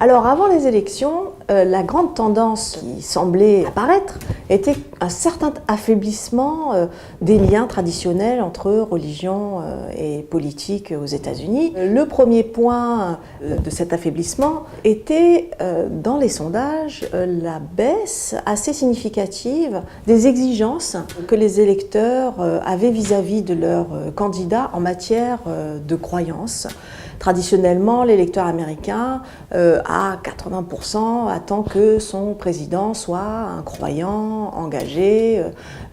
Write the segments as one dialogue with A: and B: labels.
A: Alors avant les élections, la grande tendance qui semblait apparaître était un certain affaiblissement des liens traditionnels entre religion et politique aux États-Unis. Le premier point de cet affaiblissement était dans les sondages la baisse assez significative des exigences que les électeurs avaient vis-à-vis de leurs candidats en matière de croyances. Traditionnellement, l'électeur américain, à 80%, attend que son président soit un croyant, engagé,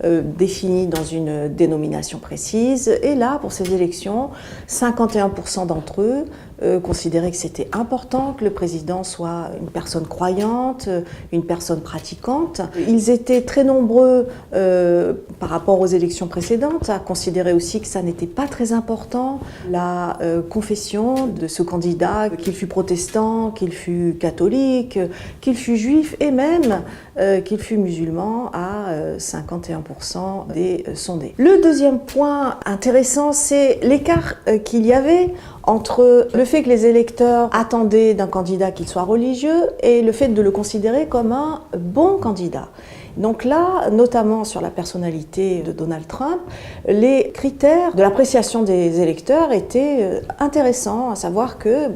A: défini dans une dénomination précise. Et là, pour ces élections, 51% d'entre eux considéraient que c'était important que le président soit une personne croyante, une personne pratiquante. Ils étaient très nombreux par rapport aux élections précédentes à considérer aussi que ça n'était pas très important, la confession de ce candidat, qu'il fût protestant, qu'il fût catholique, qu'il fût juif et même qu'il fût musulman à 51% des sondés. Le deuxième point intéressant, c'est l'écart qu'il y avait entre le fait que les électeurs attendaient d'un candidat qu'il soit religieux et le fait de le considérer comme un bon candidat. Donc là, notamment sur la personnalité de Donald Trump, les critères de l'appréciation des électeurs étaient intéressants, à savoir que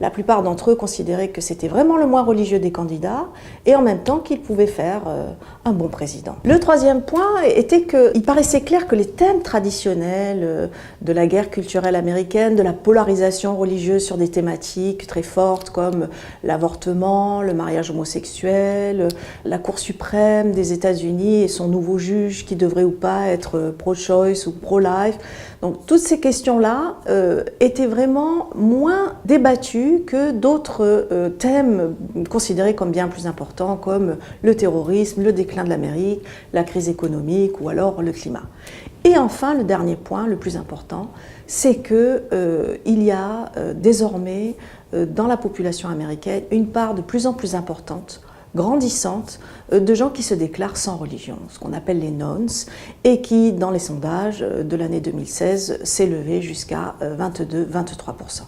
A: la plupart d'entre eux considéraient que c'était vraiment le moins religieux des candidats et en même temps qu'il pouvait faire un bon président. Le troisième point était qu'il paraissait clair que les thèmes traditionnels de la guerre culturelle américaine, de la polarisation religieuse sur des thématiques très fortes comme l'avortement, le mariage homosexuel, la Cour suprême des États-Unis et son nouveau juge qui devrait ou pas être pro-choice ou pro-life. Donc toutes ces questions-là étaient vraiment moins débattues que d'autres thèmes considérés comme bien plus importants comme le terrorisme, le déclin de l'Amérique, la crise économique ou alors le climat. Et enfin, le dernier point, le plus important, c'est qu'il y a désormais dans la population américaine une part de plus en plus importante, grandissante, de gens qui se déclarent sans religion, ce qu'on appelle les nones, et qui, dans les sondages de l'année 2016, s'est levé jusqu'à 22-23%.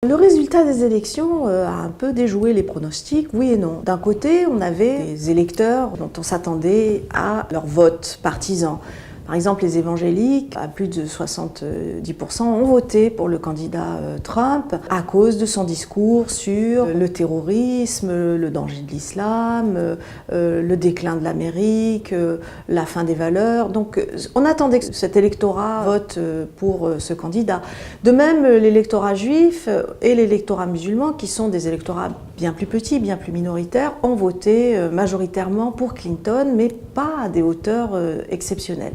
A: Le résultat des élections a un peu déjoué les pronostics, oui et non. D'un côté, on avait des électeurs dont on s'attendait à leur vote partisan. Par exemple, les évangéliques, à plus de 70%, ont voté pour le candidat Trump à cause de son discours sur le terrorisme, le danger de l'islam, le déclin de l'Amérique, la fin des valeurs. Donc on attendait que cet électorat vote pour ce candidat. De même, l'électorat juif et l'électorat musulman, qui sont des électorats bien plus petits, bien plus minoritaires, ont voté majoritairement pour Clinton, mais pas à des hauteurs exceptionnelles.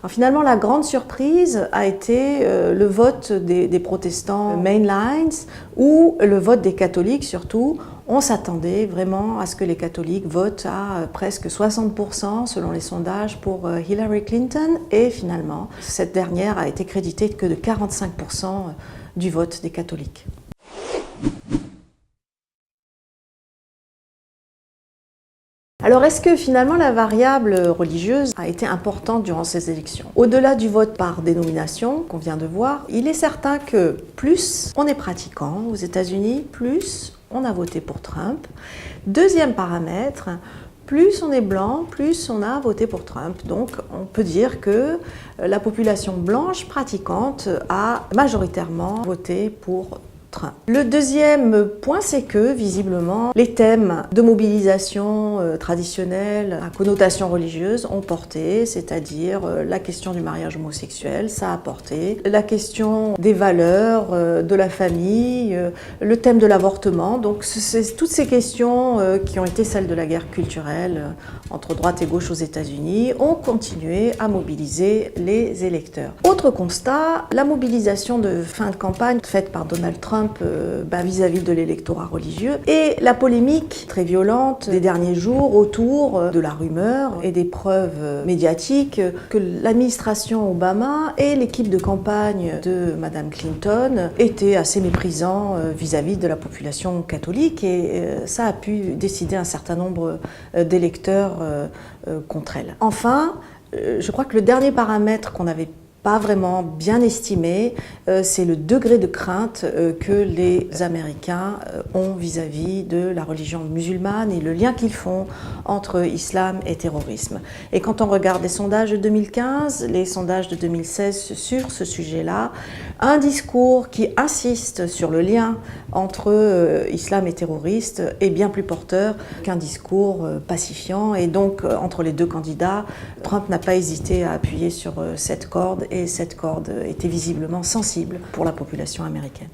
A: Alors finalement, la grande surprise a été le vote des protestants mainlines ou le vote des catholiques surtout. On s'attendait vraiment à ce que les catholiques votent à presque 60% selon les sondages pour Hillary Clinton et finalement, cette dernière a été créditée que de 45% du vote des catholiques. Alors, est-ce que finalement la variable religieuse a été importante durant ces élections? Au-delà du vote par dénomination qu'on vient de voir, il est certain que plus on est pratiquant aux États-Unis, plus on a voté pour Trump. Deuxième paramètre, plus on est blanc, plus on a voté pour Trump. Donc on peut dire que la population blanche pratiquante a majoritairement voté pour Trump. Le deuxième point, c'est que, visiblement, les thèmes de mobilisation traditionnelle à connotation religieuse ont porté, c'est-à-dire la question du mariage homosexuel, ça a porté, la question des valeurs, de la famille, le thème de l'avortement. Donc, c'est toutes ces questions qui ont été celles de la guerre culturelle entre droite et gauche aux États-Unis ont continué à mobiliser les électeurs. Autre constat, la mobilisation de fin de campagne faite par Donald Trump vis-à-vis de l'électorat religieux et la polémique très violente des derniers jours autour de la rumeur et des preuves médiatiques que l'administration Obama et l'équipe de campagne de Madame Clinton étaient assez méprisants vis-à-vis de la population catholique et ça a pu décider un certain nombre d'électeurs contre elle. Enfin, je crois que le dernier paramètre qu'on n'avait pas vraiment bien estimé, c'est le degré de crainte que les Américains ont vis-à-vis de la religion musulmane et le lien qu'ils font entre islam et terrorisme. Et quand on regarde les sondages de 2015, les sondages de 2016 sur ce sujet-là, un discours qui insiste sur le lien entre islam et terroriste est bien plus porteur qu'un discours pacifiant. Et donc, entre les deux candidats, Trump n'a pas hésité à appuyer sur cette corde, et cette corde était visiblement sensible pour la population américaine.